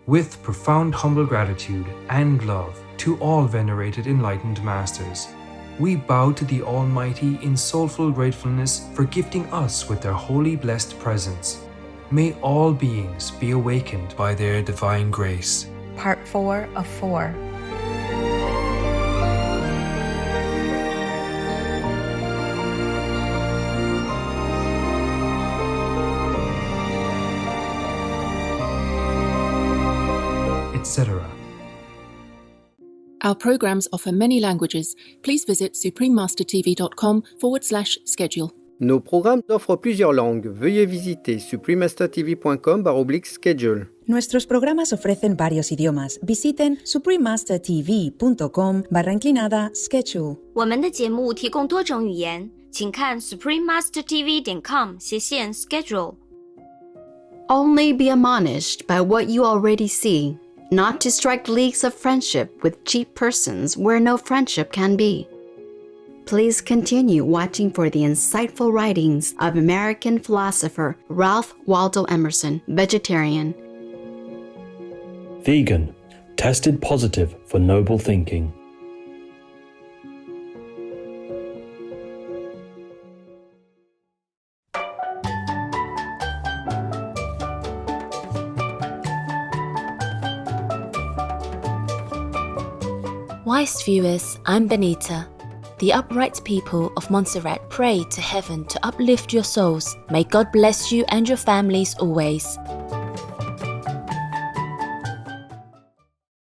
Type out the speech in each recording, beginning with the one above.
with profound humble gratitude and love to all venerated enlightened masters. We bow to the Almighty in soulful gratefulness for gifting us with their holy blessed presence. May all beings be awakened by their divine grace. Part 4 of 4. Etc. Our programs offer many languages. Please visit suprememastertv.com/schedule. Nos programmes offrent plusieurs langues. Veuillez visiter suprememastertv.com/schedule. Nuestros programas ofrecen varios idiomas. Visiten suprememastertv.com/schedule. 我们的节目提供多种语言，请看 suprememastertv.com/schedule. Only be admonished by what you already see, not to strike leagues of friendship with cheap persons where no friendship can be. Please continue watching for the insightful writings of American philosopher Ralph Waldo Emerson, vegetarian. Vegan, tested positive for noble thinking. Wise viewers, I'm Benita. The upright people of Montserrat pray to heaven to uplift your souls. May God bless you and your families always.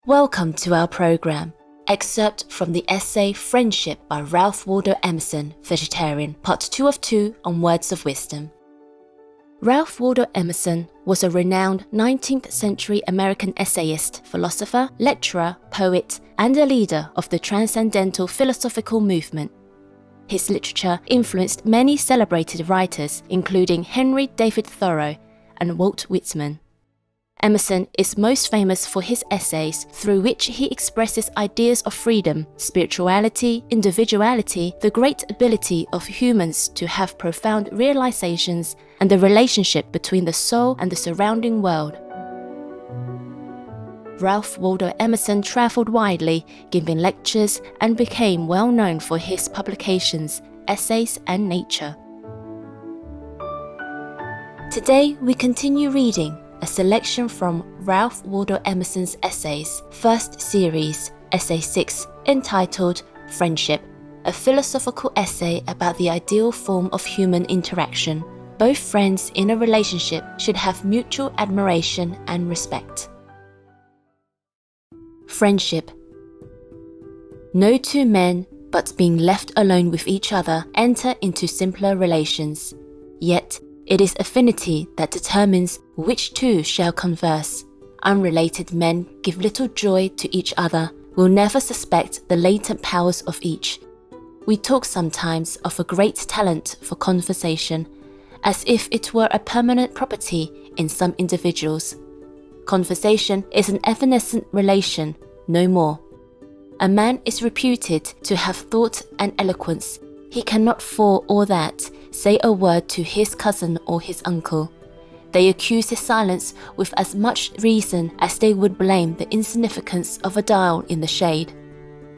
Welcome to our program. Excerpt from the essay Friendship by Ralph Waldo Emerson, vegetarian, part 2 of 2 on words of wisdom. Ralph Waldo Emerson was a renowned 19th century American essayist, philosopher, lecturer, poet, and a leader of the transcendental philosophical movement. His literature influenced many celebrated writers, including Henry David Thoreau and Walt Whitman. Emerson is most famous for his essays through which he expresses ideas of freedom, spirituality, individuality, the great ability of humans to have profound realizations, and the relationship between the soul and the surrounding world. Ralph Waldo Emerson traveled widely, giving lectures, and became well known for his publications, essays, and nature. Today we continue reading a selection from Ralph Waldo Emerson's essays, first series, Essay 6, entitled Friendship, a philosophical essay about the ideal form of human interaction. Both friends in a relationship should have mutual admiration and respect. Friendship. No two men, but being left alone with each other, enter into simpler relations. Yet, it is affinity that determines which two shall converse. Unrelated men give little joy to each other, will never suspect the latent powers of each. We talk sometimes of a great talent for conversation, as if it were a permanent property in some individuals. Conversation is an evanescent relation, no more. A man is reputed to have thought and eloquence. He cannot for all that say a word to his cousin or his uncle. They accuse his silence with as much reason as they would blame the insignificance of a dial in the shade.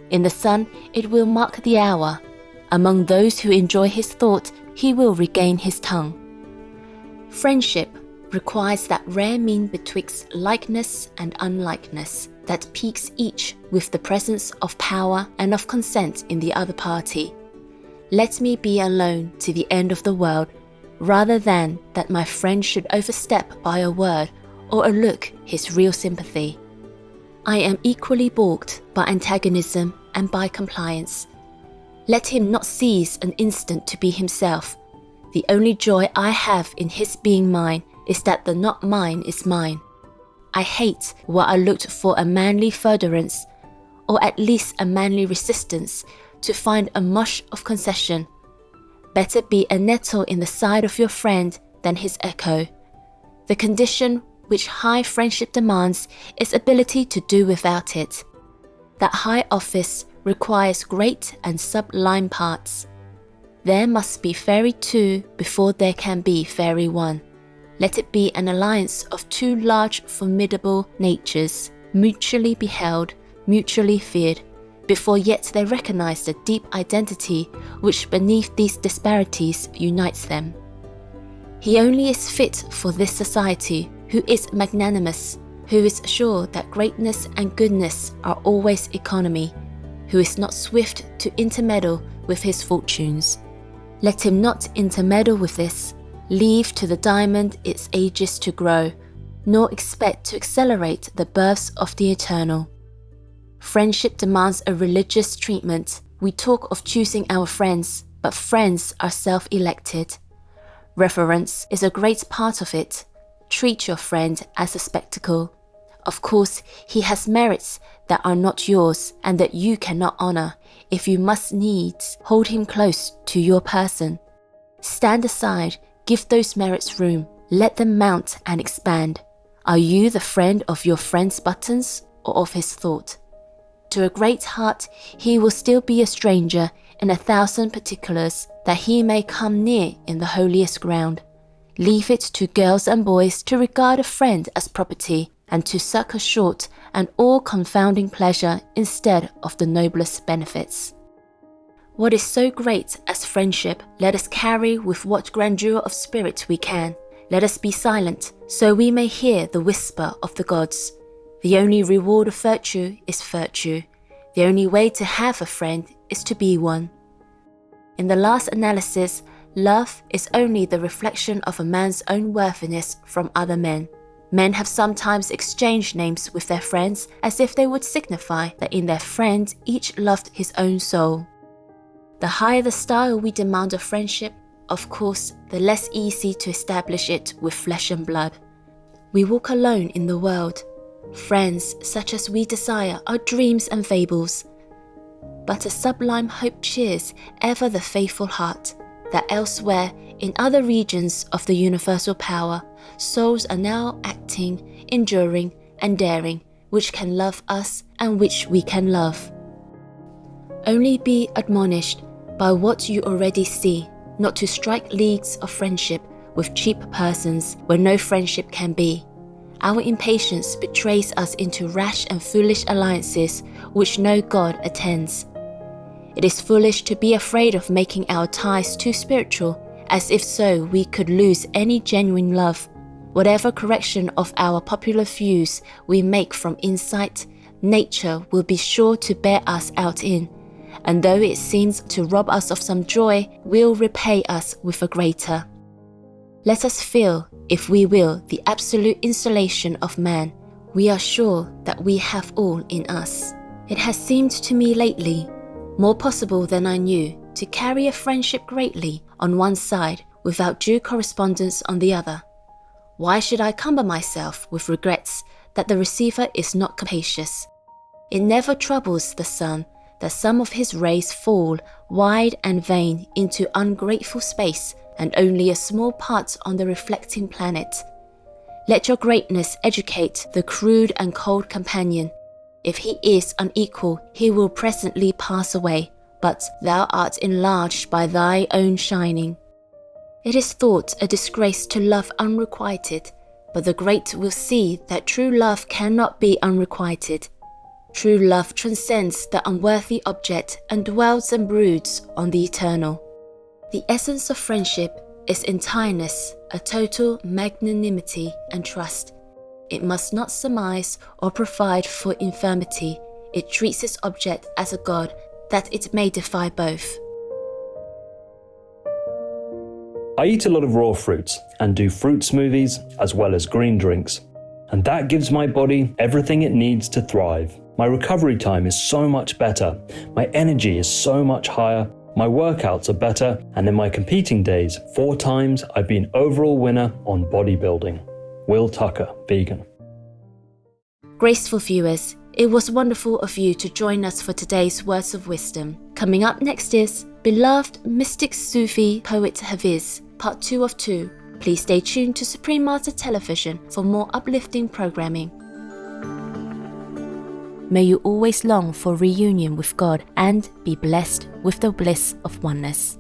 In the sun, it will mark the hour. Among those who enjoy his thought, he will regain his tongue. Friendship requires that rare mean betwixt likeness and unlikeness that piques each with the presence of power and of consent in the other party. Let me be alone to the end of the world, rather than that my friend should overstep by a word or a look his real sympathy. I am equally balked by antagonism and by compliance. Let him not seize an instant to be himself. The only joy I have in his being mine is that the not mine is mine. I hate what I looked for a manly furtherance, or at least a manly resistance, to find a mush of concession. Better be a nettle in the side of your friend than his echo. The condition which high friendship demands is ability to do without it. That high office requires great and sublime parts. There must be fairy two before there can be fairy one. Let it be an alliance of two large, formidable natures, mutually beheld, mutually feared, before yet they recognize the deep identity which beneath these disparities unites them. He only is fit for this society who is magnanimous, who is sure that greatness and goodness are always economy, who is not swift to intermeddle with his fortunes. Let him not intermeddle with this, leave to the diamond its ages to grow, nor expect to accelerate the births of the eternal. Friendship demands a religious treatment. We talk of choosing our friends, but friends are self-elected. Reverence is a great part of it. Treat your friend as a spectacle. Of course, he has merits that are not yours and that you cannot honor if you must needs hold him close to your person. Stand aside, give those merits room, let them mount and expand. Are you the friend of your friend's buttons or of his thought? To a great heart, he will still be a stranger in 1,000 particulars that he may come near in the holiest ground. Leave it to girls and boys to regard a friend as property and to suck a short and all-confounding pleasure instead of the noblest benefits. What is so great as friendship, let us carry with what grandeur of spirit we can. Let us be silent, so we may hear the whisper of the gods. The only reward of virtue is virtue. The only way to have a friend is to be one. In the last analysis, love is only the reflection of a man's own worthiness from other men. Men have sometimes exchanged names with their friends as if they would signify that in their friend each loved his own soul. The higher the style we demand of friendship, of course, the less easy to establish it with flesh and blood. We walk alone in the world. Friends such as we desire are dreams and fables. But a sublime hope cheers ever the faithful heart, that elsewhere, in other regions of the universal power, souls are now acting, enduring, and daring, which can love us and which we can love. Only be admonished by what you already see, not to strike leagues of friendship with cheap persons where no friendship can be. Our impatience betrays us into rash and foolish alliances which no God attends. It is foolish to be afraid of making our ties too spiritual, as if so we could lose any genuine love. Whatever correction of our popular views we make from insight, nature will be sure to bear us out in, and though it seems to rob us of some joy, will repay us with a greater. Let us feel, if we will, the absolute installation of man. We are sure that we have all in us. It has seemed to me lately more possible than I knew to carry a friendship greatly on one side without due correspondence on the other. Why should I cumber myself with regrets that the receiver is not capacious? It never troubles the sun that some of his rays fall wide and vain into ungrateful space, and only a small part on the reflecting planet. Let your greatness educate the crude and cold companion. If he is unequal, he will presently pass away, but thou art enlarged by thy own shining. It is thought a disgrace to love unrequited, but the great will see that true love cannot be unrequited. True love transcends the unworthy object and dwells and broods on the eternal. The essence of friendship is entireness, a total magnanimity and trust. It must not surmise or provide for infirmity. It treats its object as a god, that it may defy both. I eat a lot of raw fruits and do fruit smoothies as well as green drinks. And that gives my body everything it needs to thrive. My recovery time is so much better. My energy is so much higher. My workouts are better. And in my competing days, 4 times I've been overall winner on bodybuilding. Will Tucker, vegan. Graceful viewers, it was wonderful of you to join us for today's Words of Wisdom. Coming up next is Beloved Mystic Sufi Poet Hafiz, Part 2 of 2. Please stay tuned to Supreme Master Television for more uplifting programming. May you always long for reunion with God and be blessed with the bliss of oneness.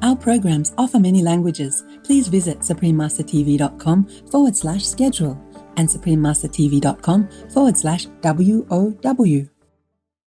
Our programs offer many languages. Please visit suprememastertv.com/schedule and suprememastertv.com/WOW.